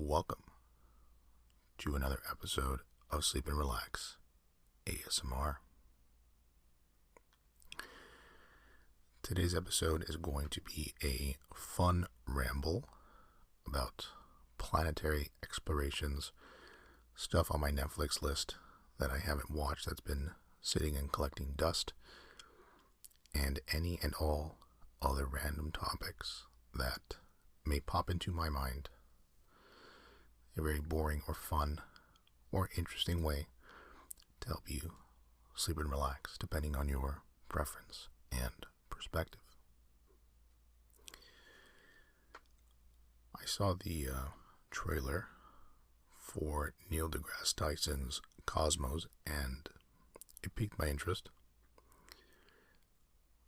Welcome to another episode of Sleep and Relax ASMR. Today's episode is going to be a fun ramble about planetary explorations, stuff on my Netflix list that I haven't watched that's been sitting and collecting dust, and any and all other random topics that may pop into my mind. A very boring or fun or interesting way to help you sleep and relax, depending on your preference and perspective. I saw the trailer for Neil deGrasse Tyson's Cosmos, and it piqued my interest.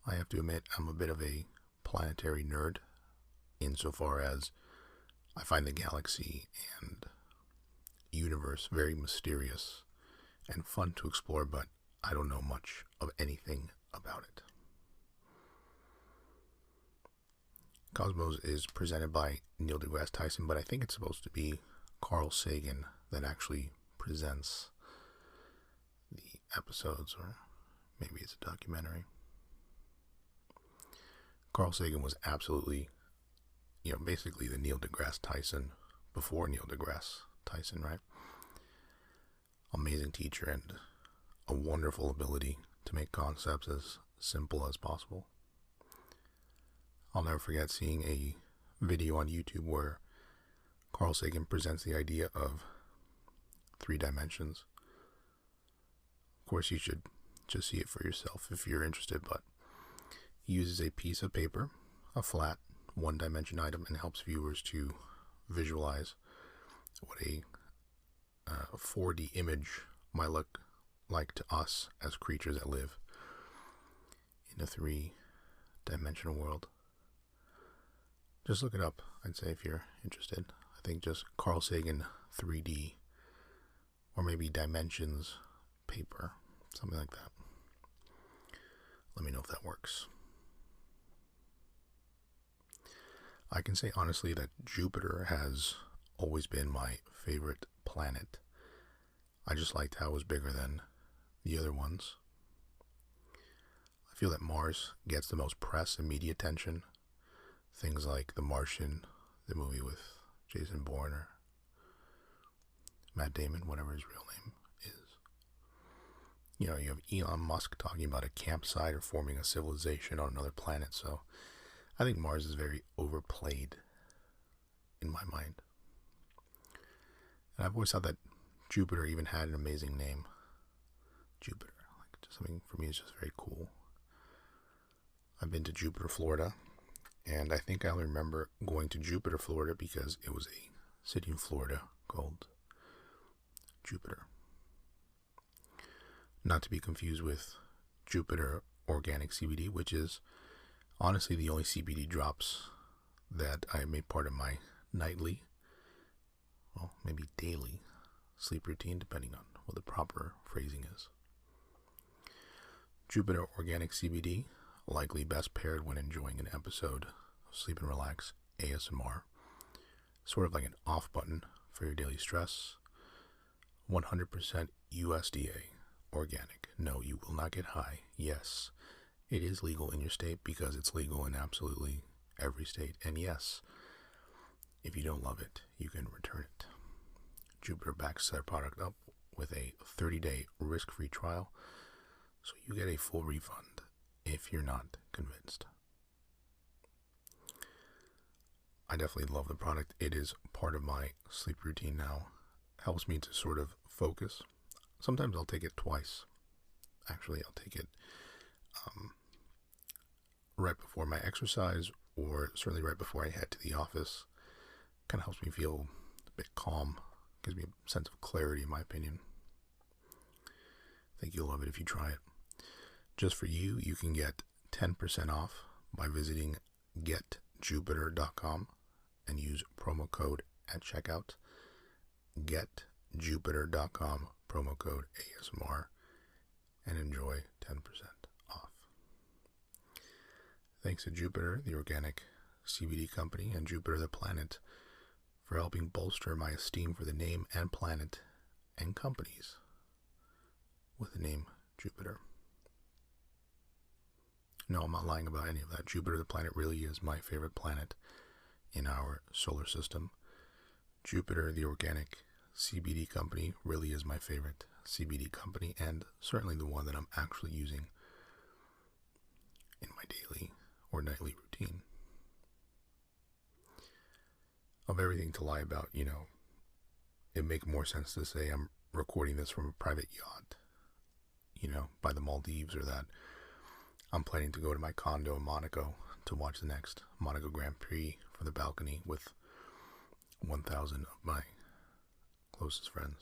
I have to admit, I'm a bit of a planetary nerd, insofar as I find the galaxy and universe very mysterious and fun to explore, but I don't know much of anything about it. Cosmos is presented by Neil deGrasse Tyson, but I think it's supposed to be Carl Sagan that actually presents the episodes, or maybe it's a documentary. Carl Sagan was absolutely, basically the Neil deGrasse Tyson before Neil deGrasse Tyson, right? Amazing teacher and a wonderful ability to make concepts as simple as possible. I'll never forget seeing a video on YouTube where Carl Sagan presents the idea of 3 dimensions. Of course, you should just see it for yourself if you're interested, but he uses a piece of paper, a flat, one-dimension item, and helps viewers to visualize what a 4D image might look like to us as creatures that live in a 3-dimensional world. Just look it up, I'd say, if you're interested. I think just Carl Sagan 3D, or maybe Dimensions paper, something like that. Let me know if that works. I can say honestly that Jupiter has always been my favorite planet. I just liked how it was bigger than the other ones. I feel that Mars gets the most press and media attention. Things like The Martian, the movie with Jason Bourne or Matt Damon, whatever his real name is. You have Elon Musk talking about a campsite or forming a civilization on another planet, so I think Mars is very overplayed in my mind. And I've always thought that Jupiter even had an amazing name. Jupiter. Just something for me is just very cool. I've been to Jupiter, Florida, and I think I only remember going to Jupiter, Florida because it was a city in Florida called Jupiter. Not to be confused with Jupiter Organic CBD, which is honestly the only CBD drops that I made part of my nightly, well, maybe daily sleep routine, depending on what the proper phrasing is. Jupiter Organic CBD, likely best paired when enjoying an episode of Sleep and Relax ASMR. Sort of like an off button for your daily stress. 100% USDA organic. No, you will not get high. Yes, it is legal in your state because it's legal in absolutely every state. And yes, if you don't love it, you can return it. Jupiter backs their product up with a 30-day risk-free trial, so you get a full refund if you're not convinced. I definitely love the product. It is part of my sleep routine now. Helps me to sort of focus. Sometimes I'll take it twice. Actually, I'll take it right before my exercise, or certainly right before I head to the office. Kind of helps me feel a bit calm. Gives me a sense of clarity, in my opinion. I think you'll love it if you try it. Just for you, you can get 10% off by visiting getjupiter.com and use promo code at checkout. Getjupiter.com, promo code ASMR, and enjoy 10% off. Thanks to Jupiter, the organic CBD company, and Jupiter, the planet, for helping bolster my esteem for the name and planet and companies with the name Jupiter. No, I'm not lying about any of that. Jupiter, the planet, really is my favorite planet in our solar system. Jupiter, the organic CBD company, really is my favorite CBD company, and certainly the one that I'm actually using in my daily or nightly routine. Of everything to lie about, it'd make more sense to say I'm recording this from a private yacht, by the Maldives, or that I'm planning to go to my condo in Monaco to watch the next Monaco Grand Prix from the balcony with 1,000 of my closest friends.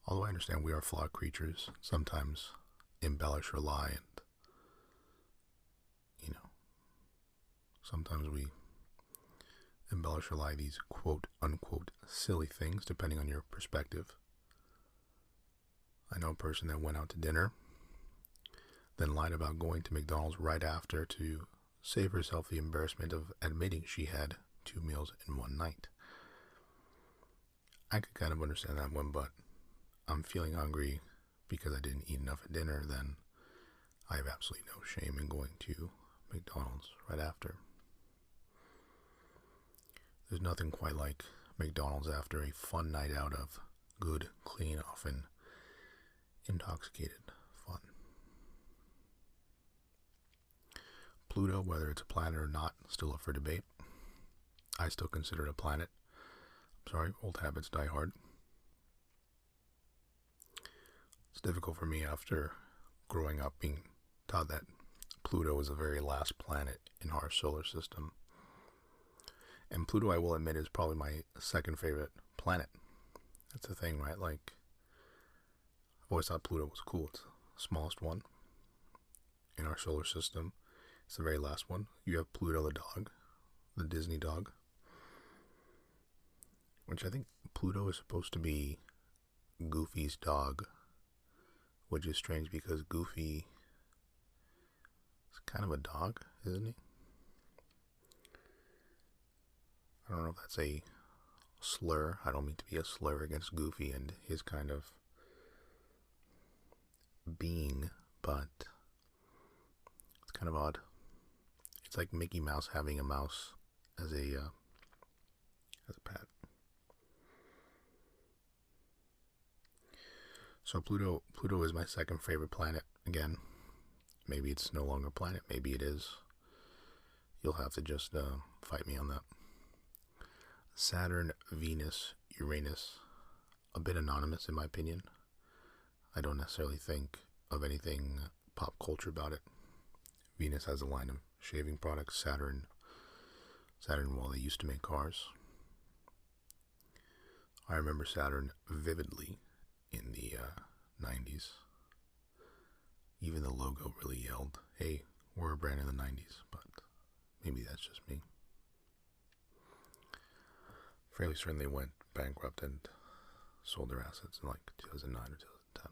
Although I understand we are flawed creatures, sometimes embellish or lie, and sometimes we embellish or lie these quote unquote silly things depending on your perspective. I know a person that went out to dinner, then lied about going to McDonald's right after to save herself the embarrassment of admitting she had 2 meals in one night. I could kind of understand that one, but I'm feeling hungry because I didn't eat enough at dinner, then I have absolutely no shame in going to McDonald's right after. There's nothing quite like McDonald's after a fun night out of good, clean, often intoxicated fun. Pluto, whether it's a planet or not, still up for debate. I still consider it a planet. I'm sorry, old habits die hard. It's difficult for me after growing up being taught that Pluto is the very last planet in our solar system. And Pluto, I will admit, is probably my second favorite planet. That's the thing, right? Like, I've always thought Pluto was cool. It's the smallest one in our solar system. It's the very last one. You have Pluto the dog, the Disney dog, which I think Pluto is supposed to be Goofy's dog, which is strange because Goofy is kind of a dog, isn't he? I don't know if that's a slur. I don't mean to be a slur against Goofy and his kind of being, but it's kind of odd. It's like Mickey Mouse having a mouse as a pet. So Pluto is my second favorite planet. Again, maybe it's no longer a planet. Maybe it is. You'll have to just fight me on that. Saturn, Venus, Uranus, a bit anonymous in my opinion. I don't necessarily think of anything pop culture about it. Venus has a line of shaving products. Saturn, well, they used to make cars. I remember Saturn vividly in the 90s. Even the logo really yelled, hey, we're a brand in the 90s, but maybe that's just me. Fairly certain they went bankrupt and sold their assets in like 2009 or 2010.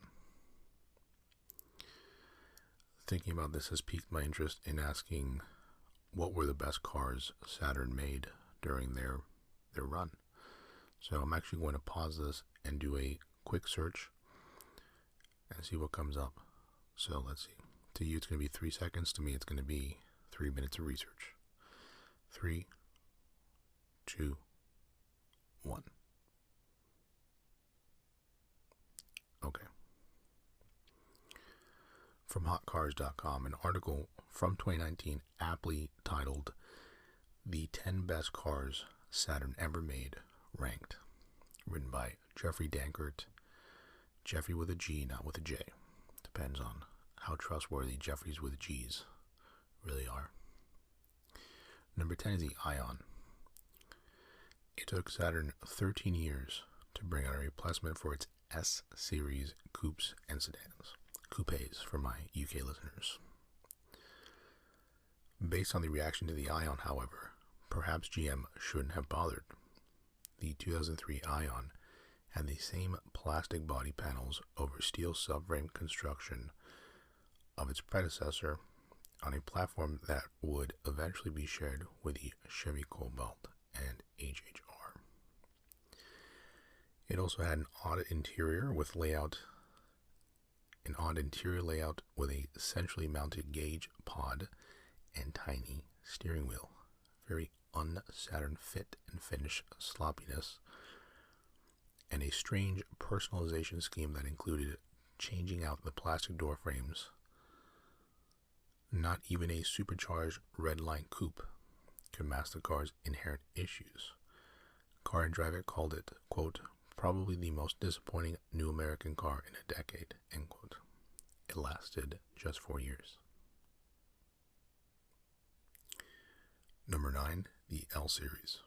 Thinking about this has piqued my interest in asking what were the best cars Saturn made during their run. So I'm actually going to pause this and do a quick search and see what comes up. So let's see. To you it's going to be 3 seconds. To me it's going to be 3 minutes of research. 3, 2, 1. Okay. From hotcars.com, an article from 2019 aptly titled The 10 Best Cars Saturn Ever Made Ranked, written by Jeffrey Dankert. Jeffrey with a G, not with a J. Depends on how trustworthy Jeffreys with G's really are. Number 10 is the Ion. It took Saturn 13 years to bring out a replacement for its S-Series coupes and sedans. Coupes for my UK listeners. Based on the reaction to the Ion, however, perhaps GM shouldn't have bothered. The 2003 Ion had the same plastic body panels over steel subframe construction of its predecessor on a platform that would eventually be shared with the Chevy Cobalt and HHR. It also had an odd interior layout with a centrally mounted gauge pod and tiny steering wheel. Very un-Saturn fit and finish sloppiness. And a strange personalization scheme that included changing out the plastic door frames. Not even a supercharged red line coupe could mask the car's inherent issues. Car and Drive It called it, quote, probably the most disappointing new American car in a decade, end quote. It lasted just 4 years. Number 9, the L Series.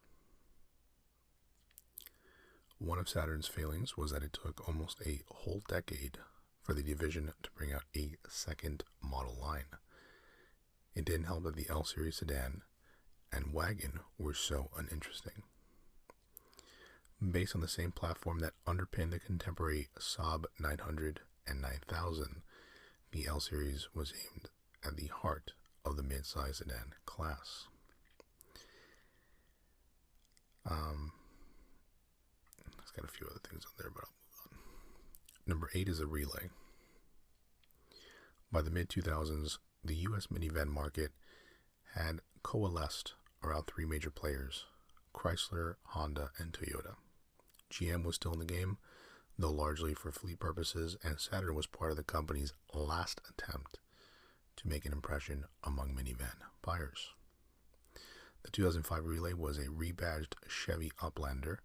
One of Saturn's failings was that it took almost a whole decade for the division to bring out a second model line. It didn't help that the L Series sedan and wagon were so uninteresting. Based on the same platform that underpinned the contemporary Saab 900 and 9000, the L Series was aimed at the heart of the mid-size sedan class. It's got a few other things on there, but I'll move on. Number 8 is a relay. By the mid-2000s, the U.S. minivan market had coalesced around 3 major players: Chrysler, Honda, and Toyota. GM was still in the game, though largely for fleet purposes, and Saturn was part of the company's last attempt to make an impression among minivan buyers. The 2005 Relay was a rebadged Chevy Uplander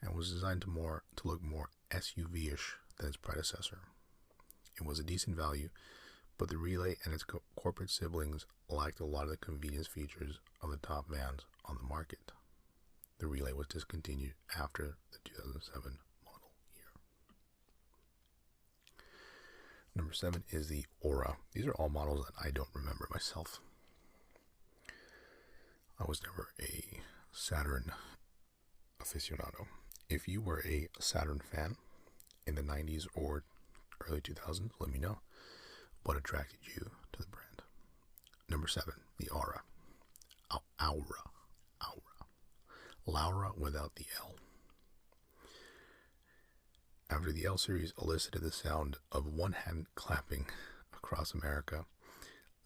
and was designed to look more SUV-ish than its predecessor. It was a decent value, but the Relay and its corporate siblings lacked a lot of the convenience features of the top vans on the market. The Relay was discontinued after the 2007 model year. Number 7 is the Aura. These are all models that I don't remember myself. I was never a Saturn aficionado. If you were a Saturn fan in the 90s or early 2000s, let me know what attracted you to the brand. Number 7, the Aura. Aura. Laura without the L. After the L Series elicited the sound of one hand clapping across America,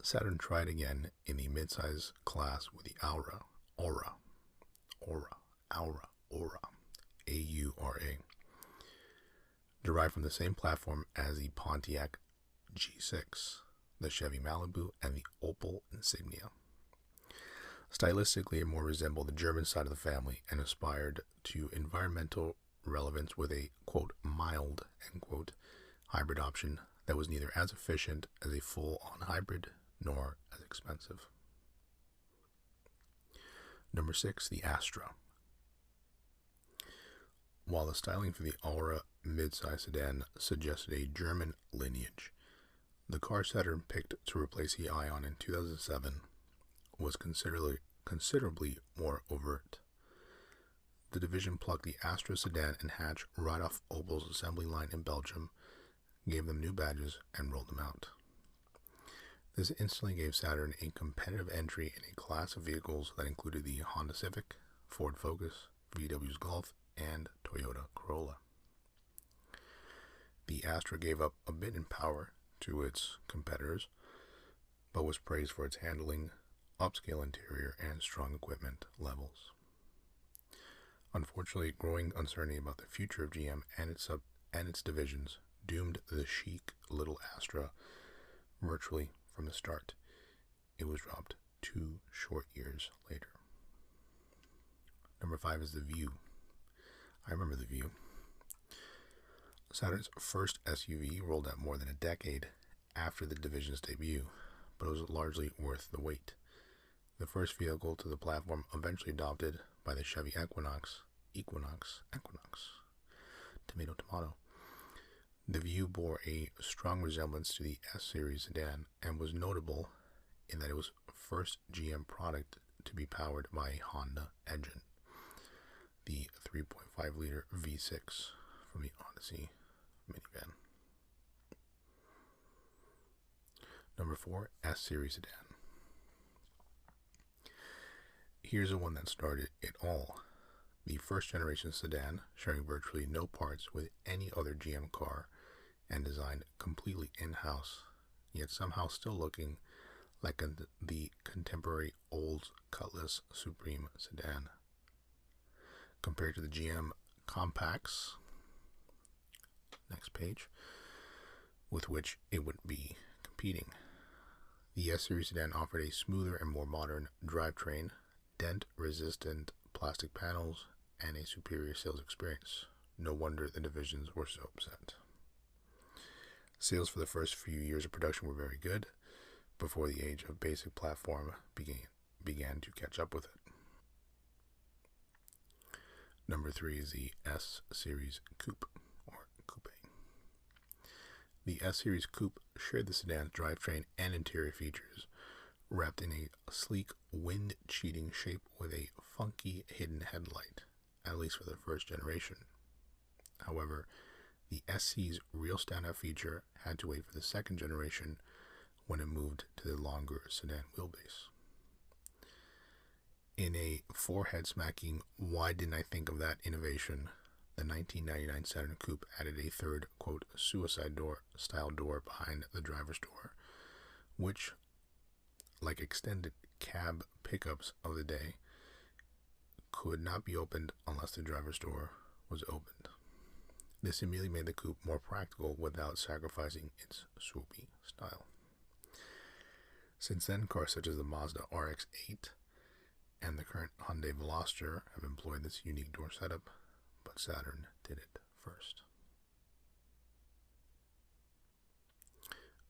Saturn tried again in the midsize class with the Aura, A-U-R-A, derived from the same platform as the Pontiac G6, the Chevy Malibu, and the Opel Insignia. Stylistically, it more resembled the German side of the family and aspired to environmental relevance with a, quote, mild, end quote, hybrid option that was neither as efficient as a full-on hybrid nor as expensive. Number 6, the Astra. While the styling for the Aura midsize sedan suggested a German lineage, the car Saturn picked to replace the Ion in 2007 was considerably more overt. The division plucked the Astra sedan and hatch right off Opel's assembly line in Belgium, gave them new badges, and rolled them out. This instantly gave Saturn a competitive entry in a class of vehicles that included the Honda Civic, Ford Focus, VW's Golf, and Toyota Corolla. The Astra gave up a bit in power to its competitors, but was praised for its handling, upscale interior, and strong equipment levels. Unfortunately, growing uncertainty about the future of GM and its divisions doomed the chic little Astra virtually from the start. It was dropped 2 short years later. Number 5 is the View. I remember the View. Saturn's first SUV rolled out more than a decade after the division's debut, but it was largely worth the wait. The first vehicle to the platform eventually adopted by the Chevy Equinox, tomato. The View bore a strong resemblance to the S-Series sedan and was notable in that it was the first GM product to be powered by a Honda engine, the 3.5-liter V6 from the Odyssey minivan. Number 4, S-Series sedan. Here's the one that started it all. The first generation sedan, sharing virtually no parts with any other GM car and designed completely in-house, yet somehow still looking like the contemporary Olds Cutlass Supreme sedan. Compared to the GM compacts, next page, with which it would be competing. The S-Series sedan offered a smoother and more modern drivetrain, dent-resistant plastic panels, and a superior sales experience. No wonder the divisions were so upset. Sales for the first few years of production were very good, before the age of basic platform began to catch up with it. Number 3 is the S-Series Coupe, or Coupe. The S-Series Coupe shared the sedan's drivetrain and interior features, wrapped in a sleek, wind-cheating shape with a funky hidden headlight, at least for the first generation. However, the SC's real standout feature had to wait for the second generation when it moved to the longer sedan wheelbase. In a forehead-smacking, why didn't I think of that innovation, the 1999 Saturn Coupe added a third, quote, suicide door style door behind the driver's door, which, like extended cab pickups of the day, could not be opened unless the driver's door was opened. This immediately made the coupe more practical without sacrificing its swoopy style. Since then, cars such as the Mazda RX-8 and the current Hyundai Veloster have employed this unique door setup, but Saturn did it first.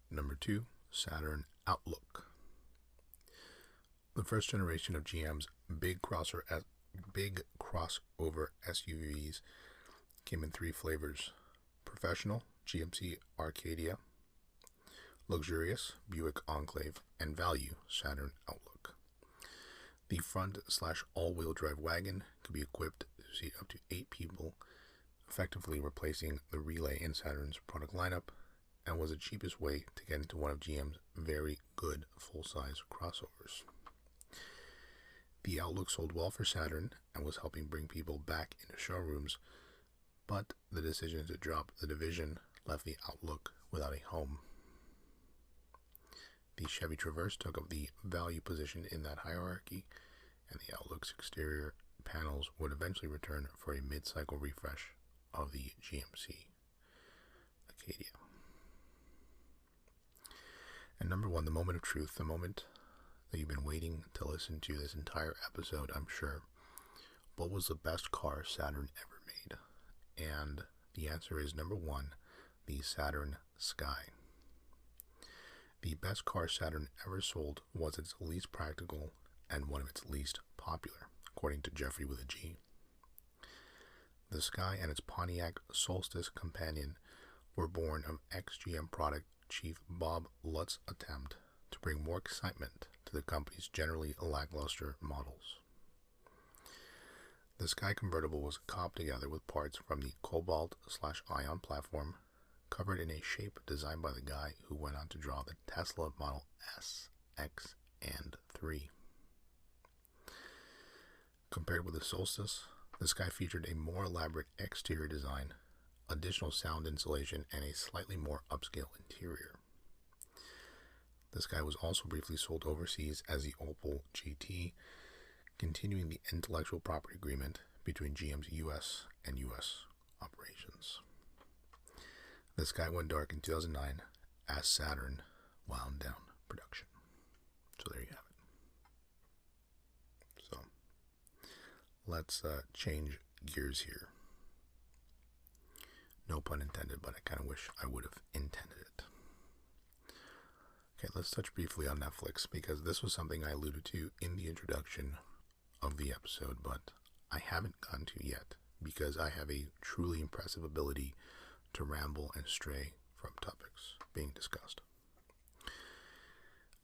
Number 2, Saturn Outlook. The first generation of GM's big crossover SUVs came in 3 flavors: professional, GMC Arcadia; luxurious, Buick Enclave; and value, Saturn Outlook. The front/all-wheel drive wagon could be equipped to seat up to 8 people, effectively replacing the Relay in Saturn's product lineup, and was the cheapest way to get into one of GM's very good full-size crossovers. The Outlook sold well for Saturn and was helping bring people back into showrooms, but the decision to drop the division left the Outlook without a home. The Chevy Traverse took up the value position in that hierarchy, and the Outlook's exterior panels would eventually return for a mid-cycle refresh of the GMC Acadia. And number 1, the moment of truth, the moment that you've been waiting to listen to this entire episode, I'm sure. What was the best car Saturn ever made? And the answer is number 1, the Saturn Sky. The best car Saturn ever sold was its least practical and one of its least popular, according to Jeffrey with a G. The Sky and its Pontiac Solstice companion were born of ex-GM product chief Bob Lutz's attempt to bring more excitement to the company's generally lackluster models. The Sky convertible was cobbled together with parts from the Cobalt/Ion platform, covered in a shape designed by the guy who went on to draw the Tesla Model S, X, and 3. Compared with the Solstice, the Sky featured a more elaborate exterior design, additional sound insulation, and a slightly more upscale interior. The Sky was also briefly sold overseas as the Opel GT, continuing the intellectual property agreement between GM's US and US operations. The Sky went dark in 2009 as Saturn wound down production. So there you have it. So let's change gears here. No pun intended, but I kind of wish I would have intended it. Okay, let's touch briefly on Netflix, because this was something I alluded to in the introduction of the episode, but I haven't gotten to yet, because I have a truly impressive ability to ramble and stray from topics being discussed.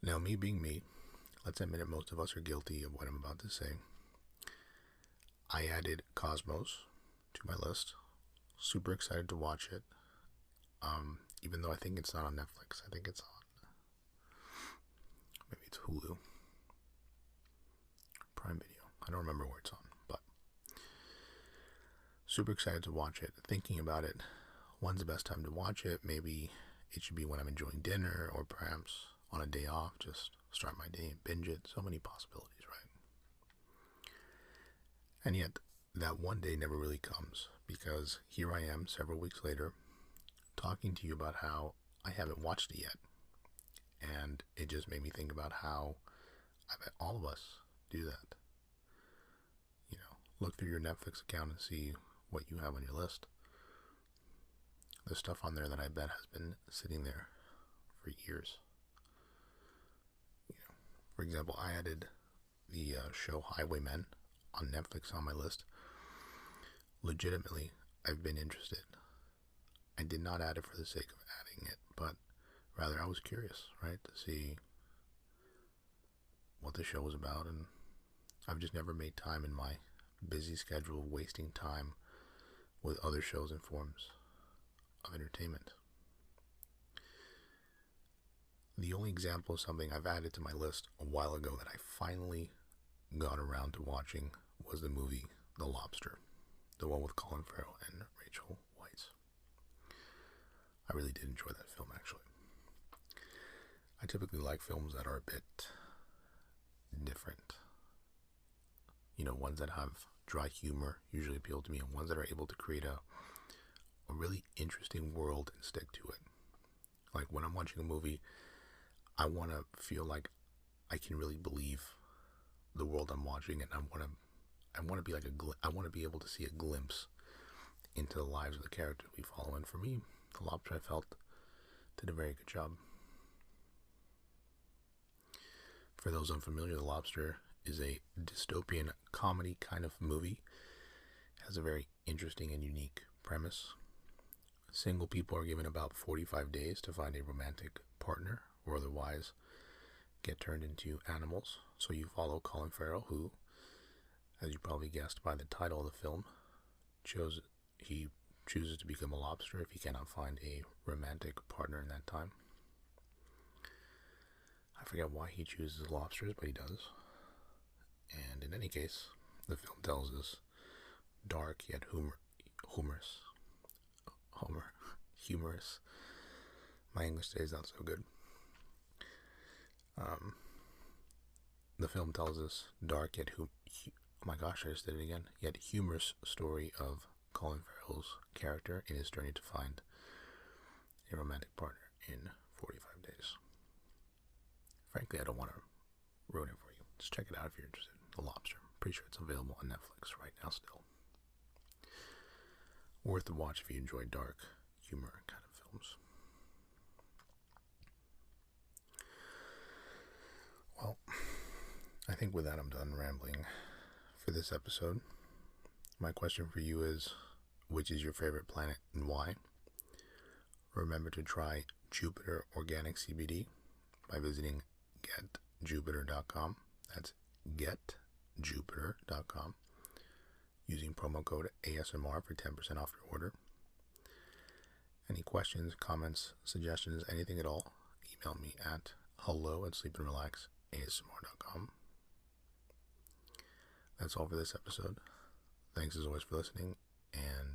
Now, me being me, let's admit it, most of us are guilty of what I'm about to say. I added Cosmos to my list. Super excited to watch it. Even though I think it's not on Netflix. I think it's on, maybe it's Hulu. Prime Video. I don't remember where it's on, but super excited to watch it. Thinking about it, when's the best time to watch it? Maybe it should be when I'm enjoying dinner, or perhaps on a day off, just start my day and binge it. So many possibilities, right? And yet, that one day never really comes, because here I am several weeks later talking to you about how I haven't watched it yet. And it just made me think about how I bet all of us do that. You know, look through your Netflix account and see what you have on your list. There's stuff on there that I bet has been sitting there for years. You know, for example, I added the show Highwaymen on Netflix on my list. Legitimately, I've been interested. I did not add it for the sake of adding it, but rather I was curious, right, to see what the show was about, and I've just never made time in my busy schedule wasting time with other shows and forms of entertainment. The only example of something I've added to my list a while ago that I finally got around to watching was the movie The Lobster, the one with Colin Farrell and Rachel Weisz. I really did enjoy that film, actually. I typically like films that are a bit different. You know, ones that have dry humor usually appeal to me, and ones that are able to create a really interesting world and stick to it. Like when I'm watching a movie, I want to feel like I can really believe the world I'm watching, and I want to be like I want to be able to see a glimpse into the lives of the characters we follow. And for me, The Lobster, I felt, did a very good job. For those unfamiliar, The Lobster is a dystopian comedy kind of movie. It has a very interesting and unique premise. Single people are given about 45 days to find a romantic partner, or otherwise get turned into animals. So you follow Colin Farrell, who, as you probably guessed by the title of the film, he chooses to become a lobster if he cannot find a romantic partner in that time. I forget why he chooses lobsters, but he does. And in any case, the film tells us dark yet humorous. My English today is not so good. The film tells us dark yet oh my gosh, I just did it again. Yet humorous story of Colin Farrell's character in his journey to find a romantic partner in 45 days. Frankly, I don't want to ruin it for you. Just check it out if you're interested. The Lobster. Pretty sure it's available on Netflix right now still. Worth the watch if you enjoy dark humor kind of films. Well, I think with that I'm done rambling for this episode. My question for you is, which is your favorite planet and why? Remember to try Jupiter Organic CBD by visiting getjupiter.com. That's getjupiter.com. Using promo code ASMR for 10% off your order. Any questions, comments, suggestions, anything at all, email me at hello@sleepandrelaxasmr.com. That's all for this episode. Thanks as always for listening, and